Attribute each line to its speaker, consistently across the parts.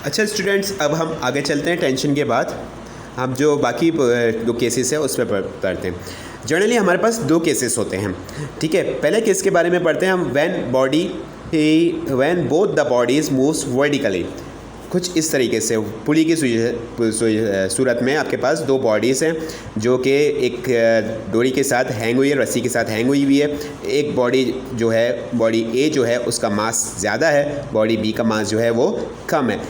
Speaker 1: अच्छा स्टूडेंट्स, अब हम आगे चलते हैं। टेंशन के बाद हम जो बाकी दो केसेस है उस पर पढ़ते हैं। जनरली हमारे पास दो केसेस होते हैं, ठीक है। पहले केस के बारे में पढ़ते हैं हम। When both the bodies moves vertically. कुछ इस तरीके से पुली की सूरत में आपके पास दो बॉडीज़ हैं जो कि एक डोरी के साथ हैंग हुई है, रस्सी के साथ हैंग हुई हुई है। एक बॉडी जो है, बॉडी ए जो है उसका मास ज़्यादा है, बॉडी बी का मास जो है वो कम है।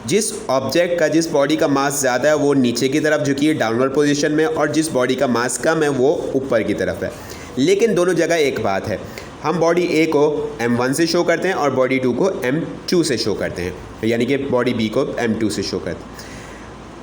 Speaker 1: जिस बॉडी का मास ज़्यादा है वो नीचे की तरफ झुकी है डाउनवर्ड पोजीशन में, और जिस बॉडी का मास कम है वो ऊपर की तरफ है। लेकिन दोनों जगह एक बात है, हम बॉडी ए को m1 से शो करते हैं और बॉडी 2 को m2 से शो करते हैं, यानी कि बॉडी बी को m2 से शो करते हैं।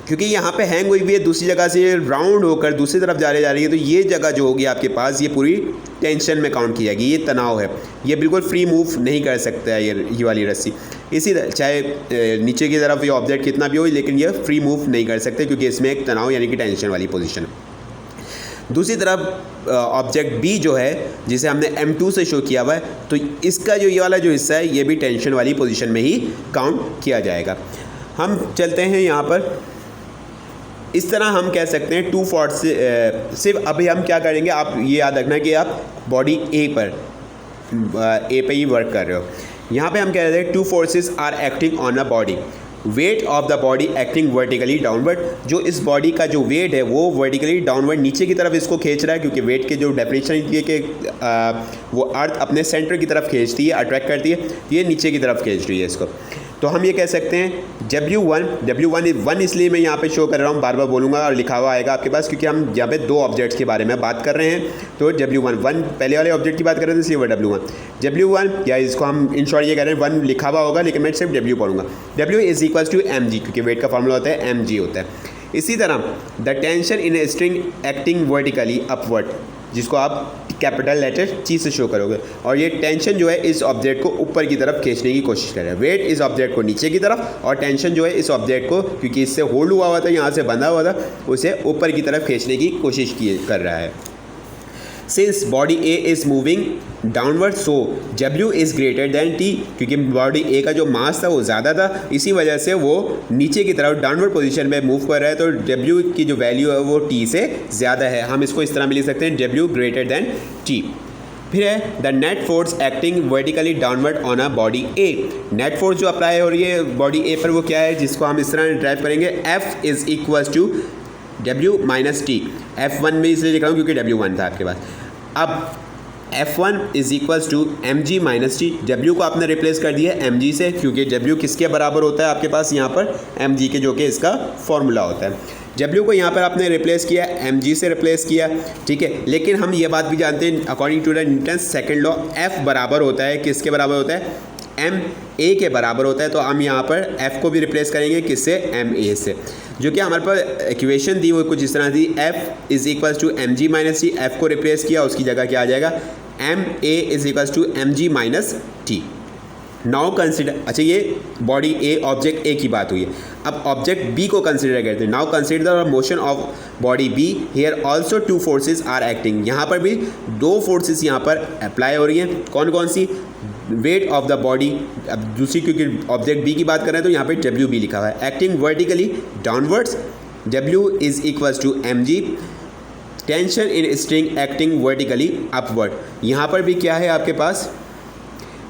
Speaker 1: क्योंकि यहाँ पे हैंग हुई है, दूसरी जगह से राउंड होकर दूसरी तरफ जा रही है, तो ये जगह जो होगी आपके पास ये पूरी टेंशन में काउंट की जाएगी। ये तनाव है, ये बिल्कुल फ्री मूव नहीं कर सकता है ये वाली रस्सी। इसी चाहे नीचे की तरफ ये ऑब्जेक्ट कितना भी हो, लेकिन ये फ्री मूव नहीं कर सकते क्योंकि इसमें एक तनाव यानी कि टेंशन वाली पोजीशन है। दूसरी तरफ ऑब्जेक्ट बी जो है जिसे हमने m2 से शो किया हुआ है, तो इसका जो ये वाला जो हिस्सा है ये भी टेंशन वाली पोजीशन में ही काउंट किया जाएगा। हम चलते हैं यहाँ पर। इस तरह हम कह सकते हैं टू फोर्स से सिर्फ अभी हम क्या करेंगे, आप ये याद रखना कि आप बॉडी ए पे ही वर्क कर रहे हो। यहाँ पे हम कह रहे हैं two forces are acting on a body, weight of the body acting vertically downward. जो इस बॉडी का जो वेट है वो वर्टिकली डाउनवर्ड नीचे की तरफ इसको खींच रहा है, क्योंकि वेट के जो डेफिनेशन है कि वो अर्थ अपने सेंटर की तरफ खींचती है, अट्रैक्ट करती है, ये नीचे की तरफ खींच रही है इसको। तो हम ये कह सकते हैं W1 इसलिए मैं यहाँ पे शो कर रहा हूँ, बार बार बोलूँगा और लिखा हुआ आएगा आपके पास, क्योंकि हम यहाँ पे दो ऑब्जेक्ट्स के बारे में बात कर रहे हैं। तो W1 पहले वाले ऑब्जेक्ट की बात कर रहे थे, इसलिए वो W1 या इसको हम इन शॉर्ट ये कह रहे हैं 1 लिखा हुआ होगा, लेकिन मैं सिर्फ W पढ़ूंगा। W is equal to mg, क्योंकि वेट का फॉर्मूला होता है mg होता है। इसी तरह the tension in a string acting vertically upward, जिसको आप कैपिटल लेटर ची से शो करोगे, और ये टेंशन जो है इस ऑब्जेक्ट को ऊपर की तरफ खींचने की कोशिश कर रहा है। वेट इस ऑब्जेक्ट को नीचे की तरफ, और टेंशन जो है इस ऑब्जेक्ट को, क्योंकि इससे होल्ड हुआ हुआ था, यहाँ से बंधा हुआ था, उसे ऊपर की तरफ खींचने की कोशिश कर रहा है। Since body A is moving downward so W is greater then T, क्योंकि बॉडी ए का जो मास था वो ज़्यादा था, इसी वजह से वो नीचे की तरफ डाउनवर्ड पोजीशन में मूव कर रहा है, तो W की जो वैल्यू है वो T से ज़्यादा है। हम इसको इस तरह भी लिख सकते हैं W ग्रेटर दैन T। फिर है the net force acting vertically downward on a body A. Net force जो अप्लाई हो रही है बॉडी ए पर वो क्या है, जिसको हम इस तरह ड्राइव करेंगे, F is equals to W minus T। F1 में इसलिए लिख रहा हूँ क्योंकि W1 था आपके पास। अब F1 is equals to mg minus T. W को आपने रिप्लेस कर दिया mg से, क्योंकि W किसके बराबर होता है आपके पास यहाँ पर, mg के, जो कि इसका फॉर्मूला होता है। W को यहाँ पर आपने रिप्लेस किया, mg से रिप्लेस किया, ठीक है। लेकिन हम ये बात भी जानते हैं, according to the Newton's second law, F बराबर होता है किसके बराबर होता है, ma के बराबर होता है। तो हम यहाँ पर F को भी रिप्लेस करेंगे किससे, ma से, जो कि हमारे पास इक्वेशन दी वो कुछ इस तरह थी, F is equals to mg minus T. F को रिप्लेस किया, उसकी जगह क्या आ जाएगा, ma is equals to mg minus T. Now consider, अच्छा ये बॉडी ए ऑब्जेक्ट ए की बात हुई है, अब ऑब्जेक्ट बी को कंसिडर करते हैं। Now consider the motion of body B, here also two forces are acting. यहाँ पर भी दो फोर्सेस यहाँ पर अप्लाई हो रही हैं। कौन कौन सी, वेट ऑफ द बॉडी, अब दूसरी क्योंकि ऑब्जेक्ट बी की बात कर रहे हैं तो यहाँ पे W भी लिखा हुआ है, acting vertically downwards, W is equals to mg। Tension in string acting vertically upward, यहाँ पर भी क्या है आपके पास,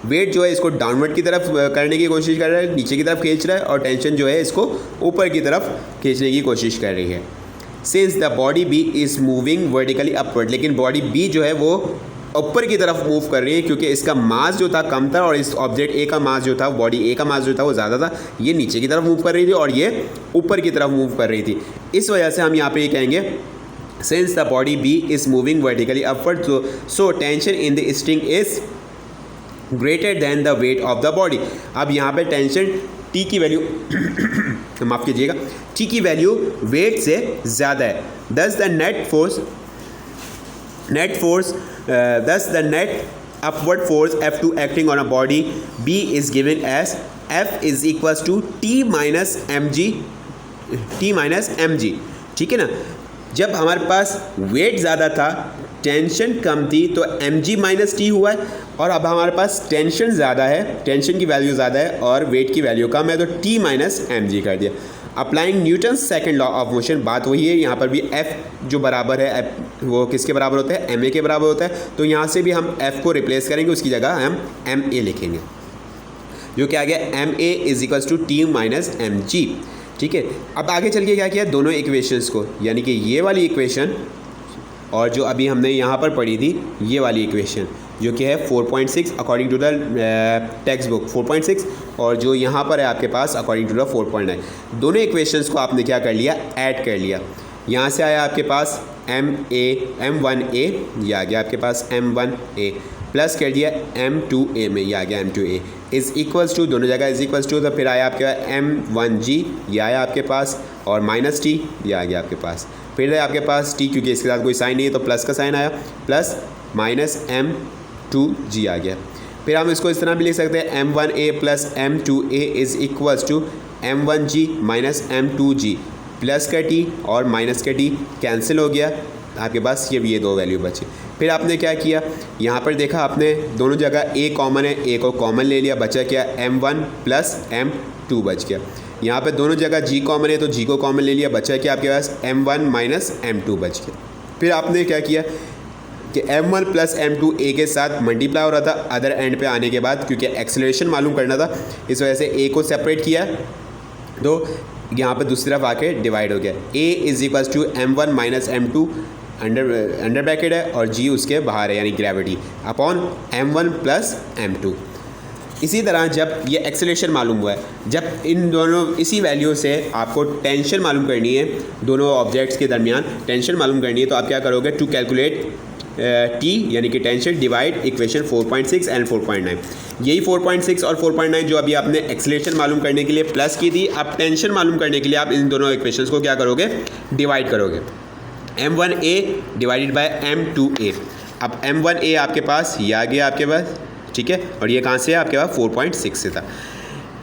Speaker 1: वेट जो है इसको डाउनवर्ड की तरफ करने की कोशिश कर रहा है, नीचे की तरफ खींच रहा है, और टेंशन जो है इसको ऊपर की तरफ खींचने की कोशिश कर रही है। Since the body B is moving vertically upward, लेकिन बॉडी बी जो है वो ऊपर की तरफ मूव कर रही है, क्योंकि इसका मास जो था कम था और इस ऑब्जेक्ट ए का मास जो था, बॉडी ए का मास जो था वो ज़्यादा था। ये नीचे की तरफ मूव कर रही थी और ये ऊपर की तरफ मूव कर रही थी। इस वजह से हम यहाँ पे ये कहेंगे, since the body B is moving vertically upward so tension in the string is greater than the weight of the body. अब यहाँ पे टेंशन T की वैल्यू माफ़ कीजिएगा, T की वैल्यू वेट से ज़्यादा है। Thus the net upward force F2 acting on a body B is given as F is equals to T minus mg, ठीक है ना। जब हमारे पास वेट ज़्यादा था, टेंशन कम थी, तो mg माइनस टी हुआ है, और अब हमारे पास टेंशन ज़्यादा है, टेंशन की वैल्यू ज़्यादा है और वेट की वैल्यू कम है, तो t माइनस mg कर दिया। Applying Newton second law of motion, बात वही है, यहाँ पर भी F जो बराबर है वो किसके बराबर होता है, ma के बराबर होता है, तो यहाँ से भी हम F को रिप्लेस करेंगे, उसकी जगह हम ma लिखेंगे, जो कि आ गया ma is equals to T minus mg। ठीक है, अब आगे चल के क्या किया, दोनों इक्वेशंस को, यानी कि ये वाली इक्वेशन और जो अभी हमने यहाँ पर पढ़ी थी ये वाली इक्वेशन, जो कि है 4.6 according to the text book 4.6, और जो यहाँ पर है आपके पास अकॉर्डिंग टू द 4.9, दोनों इक्वेशंस को आपने क्या कर लिया, ऐड कर लिया। यहाँ से आया आपके पास m1a, ये आ गया आपके पास m1a, प्लस कर दिया m2a में, ये आ गया m2a इज़ इक्वल्स टू, दोनों जगह इज़ इक्वल्स टू, तो फिर आया आपके पास m1g, ये आया आपके पास, और माइनस टी, ये आ गया आपके पास, फिर है आपके पास टी, क्योंकि इसके साथ कोई साइन नहीं है तो प्लस का साइन आया, प्लस माइनस m2g आ गया। फिर हम इसको इस तरह भी लिख सकते हैं m1a plus m2a is equals to m1g minus m2g, plus का टी और माइनस का टी कैंसिल हो गया, आपके पास ये दो वैल्यू बची। फिर आपने क्या किया, यहाँ पर देखा आपने दोनों जगह a कॉमन है, a को कॉमन ले लिया, बचा क्या m1 प्लस m2 बच गया। यहाँ पे दोनों जगह g कॉमन है तो g को कॉमन ले लिया, बचा क्या आपके पास m1 माइनस m2 बच गया। फिर आपने क्या किया कि m1 प्लस m2 a के साथ मल्टीप्लाई हो रहा था अदर एंड पे आने के बाद, क्योंकि एक्सेलरेशन मालूम करना था, इस वजह से a को सेपरेट किया, तो यहाँ पे दूसरी तरफ आके डिवाइड हो गया। a is equals to m1 minus m2 under bracket है और g उसके बाहर है, यानी gravity upon m1 plus m2। इसी तरह जब ये एक्सेलरेशन मालूम हुआ है, जब इन दोनों इसी वैल्यू से आपको टेंशन मालूम करनी है, दोनों ऑब्जेक्ट्स के दरमियान टेंशन मालूम करनी है, तो आप क्या करोगे, टू कैलकुलेट टी यानी कि टेंशन, डिवाइड इक्वेशन 4.6 एंड 4.9। यही 4.6 और 4.9 जो अभी आपने एक्सेलरेशन मालूम करने के लिए प्लस की थी, अब टेंशन मालूम करने के लिए आप इन दोनों इक्वेशंस को क्या करोगे, डिवाइड करोगे। m1a डिवाइडेड बाय m2a, अब m1a आपके पास ये आ गया आपके पास, ठीक है, और ये कहाँ से है आपके पास 4.6 से था।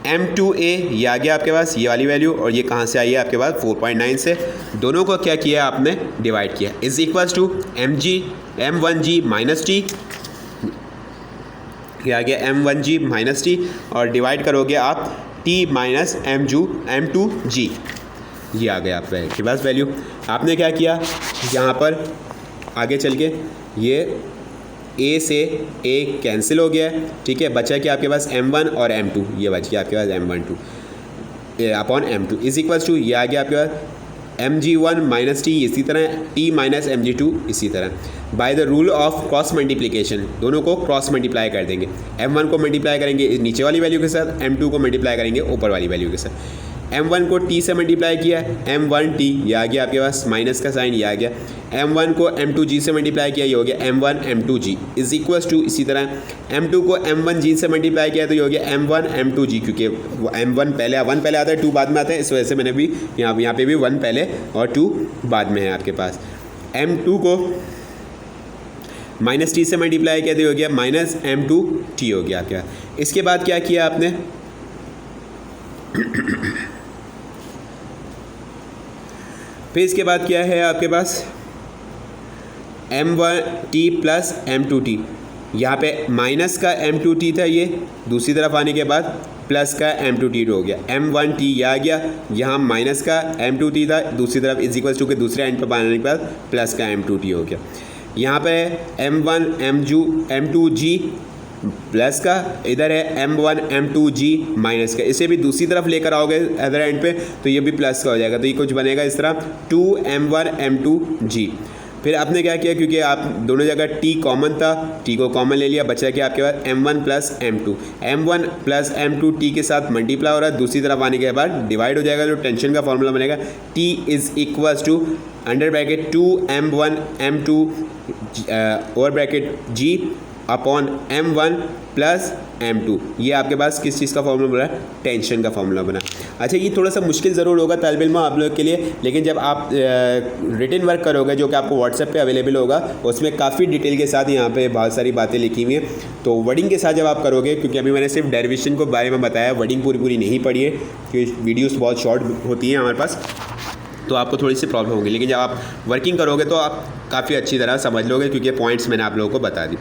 Speaker 1: m2a ये आ गया आपके पास ये वाली वैल्यू, और ये कहाँ से आई है आपके पास 4.9 से। दोनों को क्या किया आपने, डिवाइड किया, is equals to m1g minus T, ये आ गया m1g माइनस टी, और डिवाइड करोगे आप t माइनस m2g, ये आ गया आपके पास वैल्यू। आपने क्या किया, यहाँ पर आगे चल के ये a से a कैंसिल हो गया है, ठीक है, बचा कि आपके पास m1 और m2, ये बच गया आपके पास m1 upon m2 is equals to, ये आ गया आपके पास mg1 माइनस टी, इसी तरह t माइनस mg2 इसी तरह। By the rule of cross multiplication, दोनों को क्रॉस मल्टीप्लाई कर देंगे, m1 को मल्टीप्लाई करेंगे नीचे वाली वैल्यू के साथ, m2 को मल्टीप्लाई करेंगे ऊपर वाली वैल्यू के साथ। m1 को t से मल्टीप्लाई किया, m1t, ये आ गया आपके पास माइनस का साइन, ये आ गया। m1 को m2g से मल्टीप्लाई किया, ये हो गया m1 m2g is equals to, इसी तरह m2 को m1g से मल्टीप्लाई किया तो ये हो गया m1 m2g, क्योंकि m1 पहले 1 पहले आता है 2 बाद में आता है, इस वजह से मैंने भी यहाँ पे भी 1 पहले और 2 बाद में है आपके पास। m2 को माइनस टी से मल्टीप्लाई किया तो ये हो गया माइनस m2t हो गया क्या। इसके बाद क्या किया आपने फिर इसके बाद क्या है आपके पास m1t प्लस m2t, यहाँ पे माइनस का m2t था, ये दूसरी तरफ आने के बाद प्लस का m2t हो गया, m1t ये आ गया, यहाँ माइनस का m2t था, दूसरी तरफ इज इक्वल्स टू के दूसरे एंड पर आने के बाद प्लस का m2t हो गया। यहाँ पे m1 m2g प्लस का, इधर है m1 m2g माइनस का, इसे भी दूसरी तरफ लेकर आओगे अदर एंड पे तो ये भी प्लस का हो जाएगा, तो ये कुछ बनेगा इस तरह 2m1 m2g। फिर आपने क्या किया, क्योंकि आप दोनों जगह t कॉमन था, t को कॉमन ले लिया, बचा कि आपके पास m1 plus m1 plus m2 t के साथ मल्टीप्लाई हो रहा है, दूसरी तरफ आने के बाद डिवाइड हो जाएगा, जो टेंशन का फॉर्मूला बनेगा t is equals to under bracket 2m1 m2 over bracket g upon m1 plus m2, ये आपके पास किस चीज़ का फॉर्मूला बना, टेंशन का फॉर्मूला बना। अच्छा, ये थोड़ा सा मुश्किल ज़रूर होगा तालिब इल्म आप लोग के लिए, लेकिन जब आप रिटन वर्क करोगे जो कि आपको व्हाट्सएप पे अवेलेबल होगा, उसमें काफ़ी डिटेल के साथ यहाँ पे बहुत सारी बातें लिखी हुई हैं, तो वर्डिंग के साथ जब आप करोगे, क्योंकि अभी मैंने सिर्फ डेरिवेशन को बारे में बताया, वर्डिंग पूरी नहीं पढ़ी है क्योंकि वीडियोज़ बहुत शॉर्ट होती हैं हमारे पास, तो आपको थोड़ी सी प्रॉब्लम होगी, लेकिन जब आप वर्किंग करोगे तो आप काफ़ी अच्छी तरह समझ लोगे, क्योंकि पॉइंट्स मैंने आप लोगों को बता दी।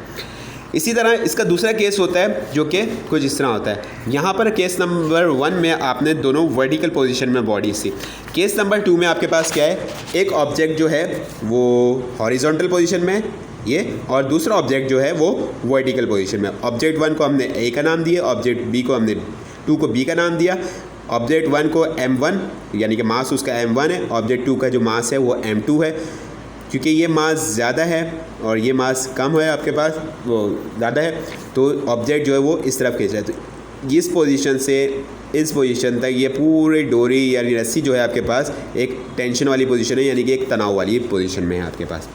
Speaker 1: इसी तरह इसका दूसरा केस होता है जो कि कुछ इस तरह होता है। यहाँ पर केस नंबर 1 में आपने दोनों वर्टिकल पोजीशन में बॉडी सी। केस नंबर 2 में आपके पास क्या है, एक ऑब्जेक्ट जो है वो हॉरिजॉन्टल पोजीशन में ये, और दूसरा ऑब्जेक्ट जो है वो वर्टिकल पोजीशन में। ऑब्जेक्ट 1 को हमने ए का नाम दिया, ऑब्जेक्ट बी को हमने 2 को बी का नाम दिया। ऑब्जेक्ट 1 को m1 यानी कि मास उसका m1 है, ऑब्जेक्ट 2 का जो मास है वो m2 है। क्योंकि ये मास ज़्यादा है और ये मास कम है, आपके पास वो ज़्यादा है, तो ऑब्जेक्ट जो है वो इस तरफ खींच रहा है। तो इस पोजीशन से इस पोजीशन तक ये पूरी डोरी यानी रस्सी जो है आपके पास एक टेंशन वाली पोजीशन है, यानी कि एक तनाव वाली पोजीशन में है आपके पास।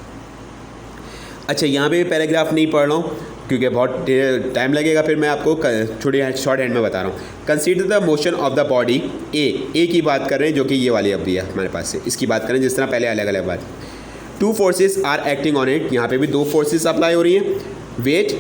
Speaker 1: अच्छा, यहाँ पे पैराग्राफ नहीं पढ़ रहा हूँ क्योंकि बहुत टाइम लगेगा, फिर मैं आपको छोटी शॉर्ट हैंड में बता रहा हूँ। Consider the motion of the body A की बात कर रहे हैं, जो कि ये वाली अब दिया हमारे पास से, इसकी बात करें जिस तरह पहले अलग अलग बात। 2 forces are acting on it, यहाँ पे भी 2 फोर्सेस अप्लाई हो रही हैं। Weight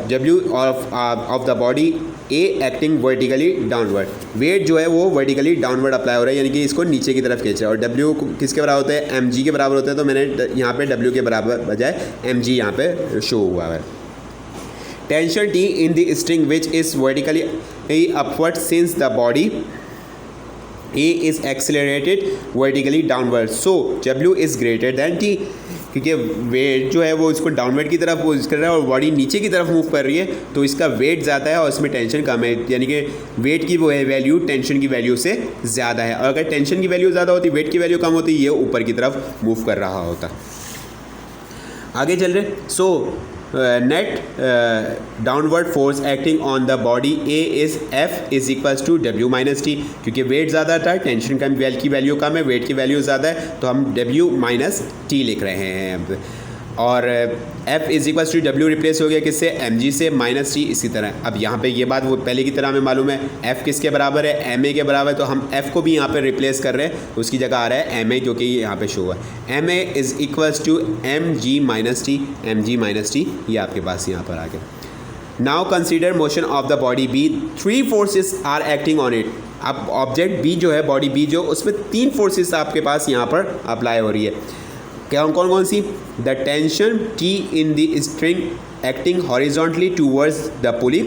Speaker 1: W of the body A acting vertically downward, weight जो है वो वर्टिकली डाउनवर्ड अप्लाई हो रहा है, यानी कि इसको नीचे की तरफ खींच रहा है। और W किसके बराबर होता है, mg के बराबर होता है, तो मैंने यहाँ पे W के बराबर बजाय mg यहाँ पे शो हुआ है। Tension T in the string which is vertically upward since the body A is accelerated vertically downward, so W is greater than T। क्योंकि वेट जो है वो इसको डाउनवर्ड की तरफ मूव कर रहा है और बॉडी नीचे की तरफ मूव कर रही है, तो इसका वेट ज़्यादा है और इसमें टेंशन कम है, यानी कि वेट की वो है वैल्यू टेंशन की वैल्यू से ज़्यादा है। और अगर टेंशन की वैल्यू ज़्यादा होती, वेट की वैल्यू कम होती, ये ऊपर की तरफ मूव कर रहा होता। आगे चल रहे, so net downward force acting on the body A is F is equals to W minus T. क्योंकि वेट ज़्यादा था, टेंशन कम, की वैल्यू कम है, वेट की वैल्यू ज़्यादा है, तो हम W माइनस टी लिख रहे हैं अब। और F is equals to W replace हो गया किससे, mg से, माइनस टी। इसी तरह अब यहाँ पे ये बात वो पहले की तरह हमें मालूम है, F किसके बराबर है, ma के बराबर, तो हम F को भी यहाँ पे रिप्लेस कर रहे हैं, उसकी जगह आ रहा है ma, जो कि यहाँ पे शो हुआ है। ma is equals to mg minus T, mg minus T, ये आपके पास यहाँ पर आ गया। Now consider motion of the body B, 3 forces are acting on it. अब ऑब्जेक्ट B जो है, बॉडी B जो, उसमें 3 फोर्सेस आपके पास यहाँ पर अप्लाई हो रही है। क्या कौन कौन सी, the tension T in the string acting horizontally towards the pulley.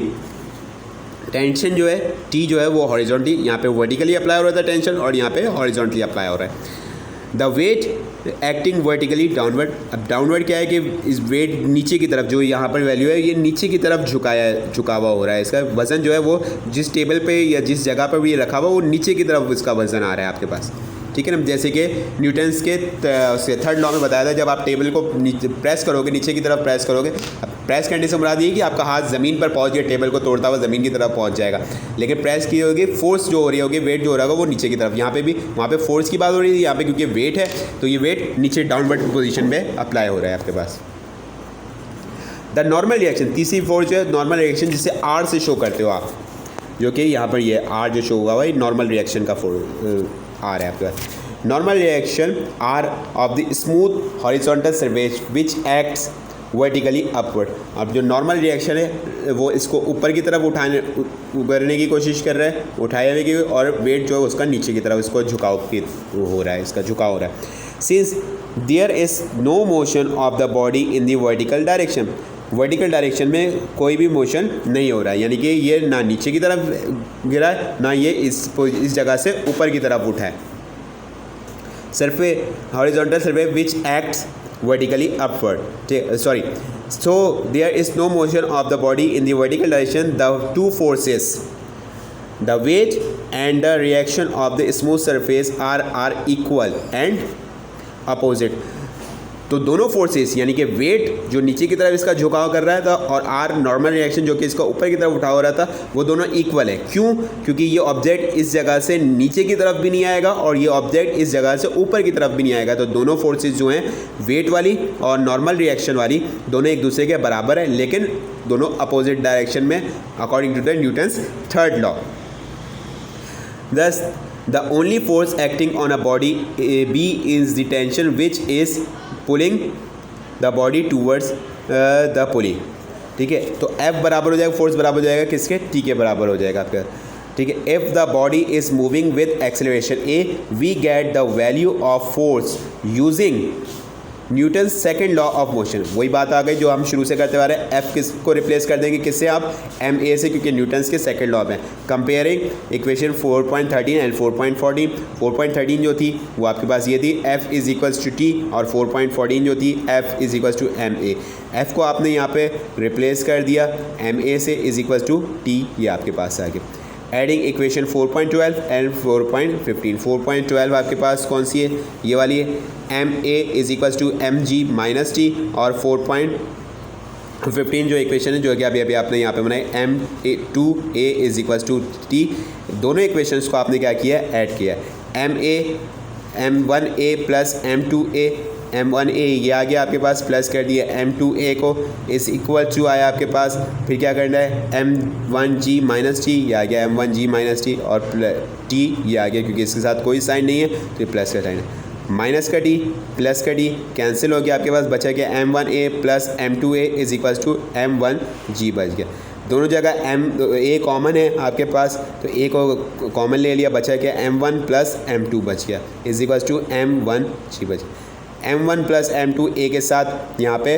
Speaker 1: Tension जो है T जो है वो हॉरिजॉन्टली, यहाँ पे वर्टिकली अप्लाई हो रहा था टेंशन, और यहाँ पे हॉरिजॉन्टली अप्लाई हो रहा है। The weight acting vertically downward, अब डाउनवर्ड क्या है कि इस वेट नीचे की तरफ, जो यहाँ पर वैल्यू है ये नीचे की तरफ झुका हुआ हो रहा है, इसका वज़न जो है वो जिस टेबल पे या जिस जगह पर भी ये रखा हुआ वो नीचे की तरफ इसका वज़न आ रहा है आपके पास, ठीक है ना। जैसे कि न्यूटन्स के 3rd लॉ में बताया था, जब आप टेबल को प्रेस करोगे, नीचे की तरफ प्रेस करोगे, अब प्रेस करने से मुराद ये कि आपका हाथ ज़मीन पर पहुंच गया, टेबल को तोड़ता हुआ ज़मीन की तरफ पहुंच जाएगा, लेकिन प्रेस की होगी, फोर्स जो हो रही होगी, वेट जो हो रहा होगा वो नीचे की तरफ। यहाँ पे भी वहाँ पे फोर्स की बात हो रही थी, यहाँ पे क्योंकि वेट है तो ये वेट नीचे डाउनवर्ड पोजीशन में अप्लाई हो रहा है आपके पास। द नॉर्मल रिएक्शन, तीसरी फोर्स जो है नॉर्मल रिएक्शन, जिसे R से शो करते हो आप, जो कि यहाँ पर ये R जो शो हुआ है नॉर्मल रिएक्शन का R है आपके पास। Normal reaction R of the smooth horizontal surface which acts vertically upward. अब जो नॉर्मल रिएक्शन है वो इसको ऊपर की तरफ उभरने की कोशिश कर रहा है, उठाए हुए की, और वेट जो है उसका नीचे की तरफ इसको झुकाव की हो रहा है, इसका झुकाव हो रहा है। Since there is no motion of the body in the vertical direction, vertical direction में कोई भी मोशन नहीं हो रहा है, यानी कि ये ना नीचे की तरफ गिरा है, ना ये इस जगह से ऊपर की तरफ उठा है। Surface horizontal surface which acts vertically upward, sorry, so there is no motion of the body in the vertical direction. The two forces, the weight and the reaction of the smooth surface are equal and opposite. तो दोनों forces यानी कि wait जो नीचे की तरफ इसका झुकाव कर रहा था और आर नॉर्मल रिएक्शन जो कि इसका ऊपर की तरफ उठा हो रहा था, वो दोनों इक्वल है। क्यों? क्योंकि ये ऑब्जेक्ट इस जगह से नीचे की तरफ भी नहीं आएगा और ये ऑब्जेक्ट इस जगह से ऊपर की तरफ भी नहीं आएगा। तो दोनों फोर्सेस जो हैं, वेट वाली और नॉर्मल रिएक्शन वाली, दोनों एक दूसरे के बराबर है, लेकिन दोनों अपोजिट डायरेक्शन में according to the Newton's 3rd law. Thus, the only force acting on a body B is the tension which is pulling the body towards the pulley। ठीक है, तो F बराबर हो जाएगा, फोर्स बराबर हो जाएगा किसके, T के बराबर हो जाएगा आपका। ठीक है। If the body is moving with acceleration A we get the value of force using Newton second law of motion. वही बात आ गई जो हम शुरू से करते आ रहे हैं। एफ किसको रिप्लेस कर देंगे किससे आप, एम ए से, क्योंकि न्यूटन्स के सेकंड लॉ में। Comparing equation 4.13 and 4.14। 4.13 जो थी वो आपके पास ये थी, F is equals to T, और 4.14 जो थी F is equals to M A. F को आपने यहाँ पे रिप्लेस कर दिया एम ए से, इज़ इक्वल्स टू टी, ये आपके पास आ गया। Adding equation 4.12 and 4.15। 4.12 आपके पास कौन सी है, ये वाली है, M A is equals to M G minus T, और 4.15 जो इक्वेशन है जो कि अभी आपने यहाँ पे बनाई, M A two A is equals to T. दोनों इक्वेशंस को आपने क्या किया, ऐड किया। M A M one A plus M two A, M one A ये आ गया आपके पास, प्लस कर दिया एम टू ए को, इस इक्वल टू आया आपके पास। फिर क्या करना है, एम वन जी माइनस टी, ये आ गया एम वन जी माइनस टी, और टी ये आ गया, क्योंकि इसके साथ कोई साइन नहीं है तो ये प्लस का साइन है। माइनस का टी प्लस का टी कैंसिल हो गया, आपके पास बचा गया M one A plus M two A is equals to M one G बच गया। दोनों जगह एम ए कॉमन है आपके पास, तो ए को कॉमन ले लिया, बचा गया M one plus M two बच गया, is equals to M one G बच गया। M one plus M two A के साथ यहाँ पे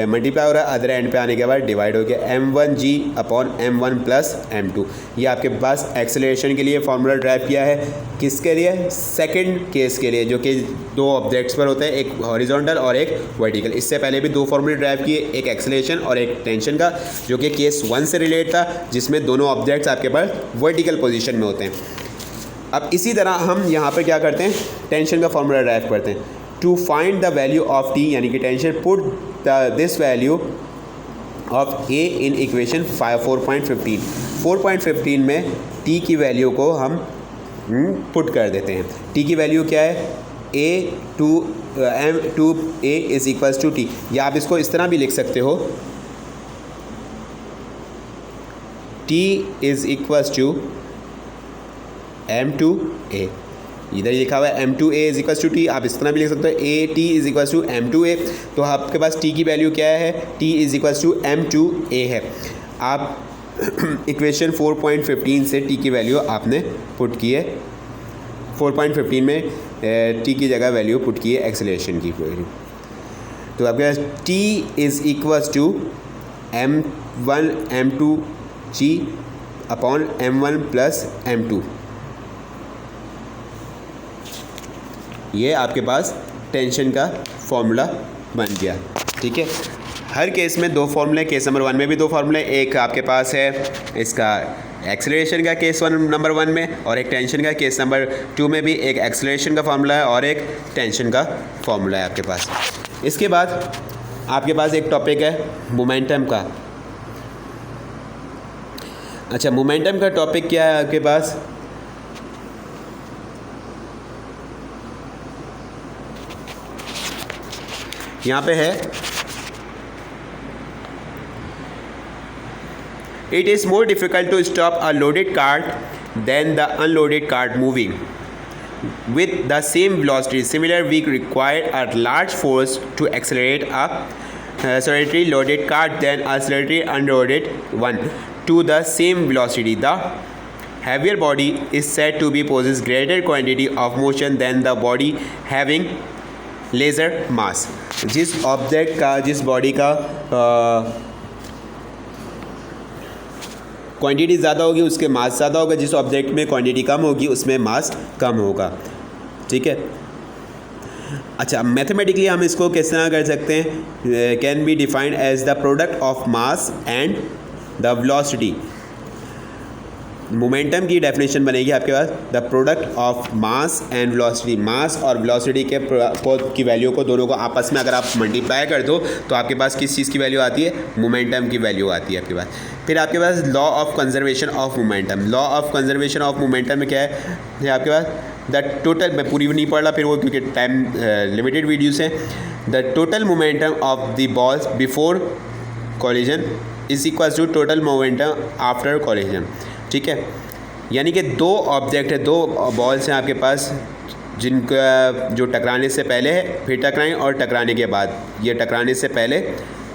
Speaker 1: मल्टीप्लाई हो रहा है, अदर एंड पे आने के बाद डिवाइड हो गया, M one G upon M one plus M two. ये आपके पास एक्सेलरेशन के लिए फॉर्मूला ड्राइव किया है, किसके लिए, सेकंड केस के लिए, जो कि दो ऑब्जेक्ट्स पर होते हैं, एक हॉरिजॉन्टल और एक वर्टिकल। इससे पहले भी दो फॉर्मूले ड्राइव किए, एक एक्सेलरेशन और एक टेंशन का, जो कि केस 1 से रिलेट था, जिसमें दोनों ऑब्जेक्ट्स आपके पास वर्टिकल पोजिशन में होते हैं। अब इसी तरह हम यहाँ पर क्या करते हैं, टेंशन का फॉर्मूला ड्राइव करते हैं। To find the value of T, यानी कि tension, put this value of A in equation 4.15। 4.15 में टी की वैल्यू को हम पुट कर देते हैं। टी की वैल्यू क्या है, A two M two A is equals to T, या आप इसको इस तरह भी लिख सकते हो, T is equals to M two A. इधर लिखा हुआ है M two A is equals to T, आप इस तरह भी लिख सकते हो, A T is equals to M two A. तो आपके पास टी की वैल्यू क्या है, T is equals to M two ए है। आप इक्वेशन 4.15 से टी की वैल्यू आपने पुट की है, 4.15 में टी की जगह वैल्यू पुट की है एक्सेलरेशन की वैल्यू। तो आपके पास T is equals to M one M two G upon M one plus M two. ये आपके पास टेंशन का फॉर्मूला बन गया, ठीक है। हर केस में दो फार्मूले, केस नंबर 1 में भी दो फार्मूले, एक आपके पास है इसका एक्सेलरेशन का केस नंबर 1 में, और एक टेंशन का केस नंबर 2 में भी एक एक्सेलरेशन का फार्मूला है और एक टेंशन का फार्मूला है आपके पास। इसके बाद आपके पास एक टॉपिक है मोमेंटम का। अच्छा, मोमेंटम का टॉपिक क्या है आपके पास, यहाँ पे है, it is more difficult to stop a loaded cart than the unloaded cart moving with the same velocity. Similar, we require a large force to accelerate a solitary loaded cart than a solitary unloaded one to the same velocity. The heavier body is said to be possess greater quantity of motion than the body having lesser mass. जिस object का, जिस body का quantity ज़्यादा होगी उसके मास ज़्यादा होगा, जिस ऑब्जेक्ट में क्वांटिटी कम होगी उसमें मास कम होगा, ठीक है। अच्छा, मैथमेटिकली हम इसको किस तरह कर सकते हैं, can be defined as the product of mass and the velocity. Momentum की डेफिनेशन बनेगी आपके पास, the product of mass and velocity. Mass और वेलोसिटी के की वैल्यू को, दोनों को आपस में अगर आप मल्टीप्लाई कर दो तो आपके पास किस चीज़ की वैल्यू आती है, मोमेंटम की वैल्यू आती है आपके पास। फिर आपके पास law of conservation of momentum. Law of conservation of momentum में क्या है आपके पास, द टोटल, मैं पूरी नहीं पढ़ रहा फिर वो, क्योंकि टाइम लिमिटेड वीडियोस हैं। The total momentum of the balls before collision is equal to total momentum after collision, ठीक है। यानी कि दो ऑब्जेक्ट है, दो बॉल्स हैं आपके पास, जिनका जो टकराने से पहले है, फिर टकराएं और टकराने के बाद। ये टकराने से पहले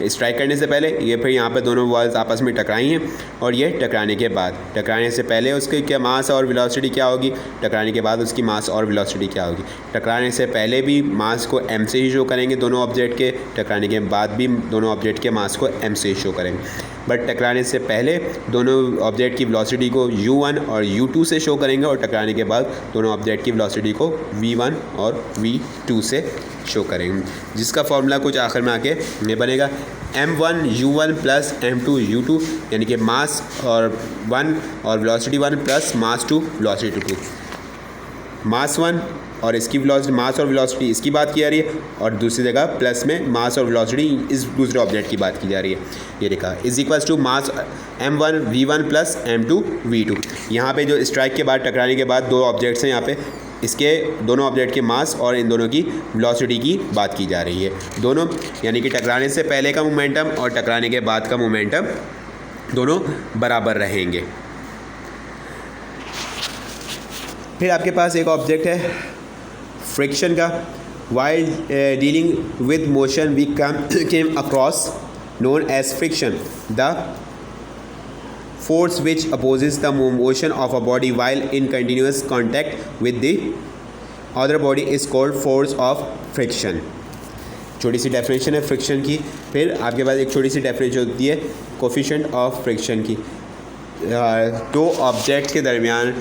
Speaker 1: स्ट्राइक करने से पहले ये फिर यहाँ पे दोनों बॉल्स आपस में टकराई हैं और ये टकराने के बाद, टकराने से पहले उसकी क्या मास और वेलोसिटी क्या होगी, टकराने के बाद उसकी मास और वेलोसिटी क्या होगी। टकराने से पहले भी मास को m से ही शो करेंगे दोनों ऑब्जेक्ट के, टकराने के बाद भी दोनों ऑब्जेक्ट के मास को m से ही शो करेंगे। बट टकराने से पहले दोनों ऑब्जेक्ट की वेलोसिटी को u1 और u2 से शो करेंगे और टकराने के बाद दोनों ऑब्जेक्ट की वेलोसिटी को v1 और v2 से शो करेंगे, जिसका फॉर्मूला कुछ आखिर में आके ये बनेगा m1 u1 plus m2 u2, यानी कि मास और 1 और वेलोसिटी 1 प्लस मास 2 वेलोसिटी 2। मास 1 और इसकी वेलोसिटी, मास और वेलोसिटी इसकी बात की जा रही है, और दूसरी जगह प्लस में मास और वेलोसिटी इस दूसरे ऑब्जेक्ट की बात की जा रही है। ये लिखा is equals to mass m1 v1 plus m2 v2। यहाँ पे जो स्ट्राइक के बाद, टकराने के बाद दो ऑब्जेक्ट्स हैं, यहाँ पे इसके दोनों ऑब्जेक्ट के मास और इन दोनों की वेलोसिटी की बात की जा रही है। दोनों यानी कि टकराने से पहले का मोमेंटम और टकराने के बाद का मोमेंटम दोनों बराबर रहेंगे। फिर आपके पास एक ऑब्जेक्ट है फ्रिक्शन का। While dealing with motion we came across known as friction the force which opposes the motion of a body while in continuous contact with the other body is called force of friction। छोटी सी definition है friction की। फिर आपके पास एक छोटी सी definition होती है coefficient of friction की। दो ऑब्जेक्ट के दरमियान,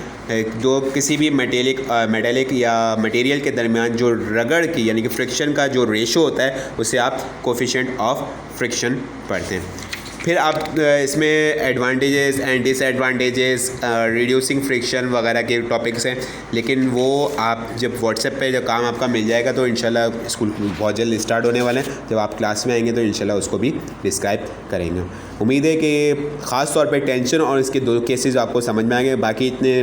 Speaker 1: जो किसी भी मेटेलिक या मटेरियल के दरमियान जो रगड़ की यानी कि फ्रिक्शन का जो रेशो होता है उसे आप कोफिशिएंट ऑफ फ्रिक्शन पढ़ते हैं। फिर आप इसमें advantages and disadvantages, reducing friction वगैरह के टॉपिक्स हैं, लेकिन वो आप जब व्हाट्सएप पे जब काम आपका मिल जाएगा तो इंशाल्लाह स्कूल बहुत जल्द स्टार्ट होने वाले हैं, जब आप क्लास में आएंगे तो इंशाल्लाह उसको भी डिस्क्राइब करेंगे। उम्मीद है कि ख़ास तौर पे टेंशन और इसके दो केसेस आपको समझ में आएंगे। बाकी इतने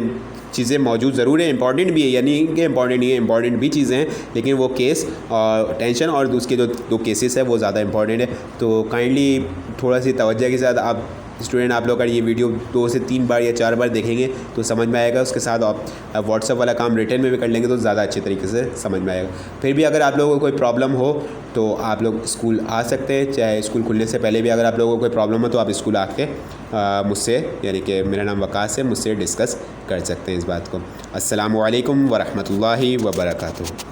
Speaker 1: चीज़ें मौजूद ज़रूर है, इंपॉर्टेंट भी है, यानी कि इंपॉर्टेंट नहीं है, इंपॉर्टेंट भी चीज़ें हैं, लेकिन वो केस और टेंशन और उसके जो दो केसेस है वो ज़्यादा इंपॉर्टेंट है। तो काइंडली थोड़ा सी तवज्जो के साथ आप स्टूडेंट आप लोग का ये वीडियो 2 से 3 बार या 4 बार देखेंगे तो समझ में आएगा। उसके साथ आप व्हाट्सएप वाला काम रिटर्न में भी कर लेंगे तो ज़्यादा अच्छे तरीके से समझ में आएगा। फिर भी अगर आप लोगों को कोई प्रॉब्लम हो तो आप लोग स्कूल आ सकते हैं, चाहे स्कूल खुलने से पहले भी अगर आप लोगों को कोई प्रॉब्लम हो तो आप स्कूल आके मुझसे, यानी कि मेरा नाम वकास है, मुझसे डिस्कस कर सकते हैं इस बात को। अस्सलामु अलैकुम व रहमतुल्लाहि व बरकातुहू।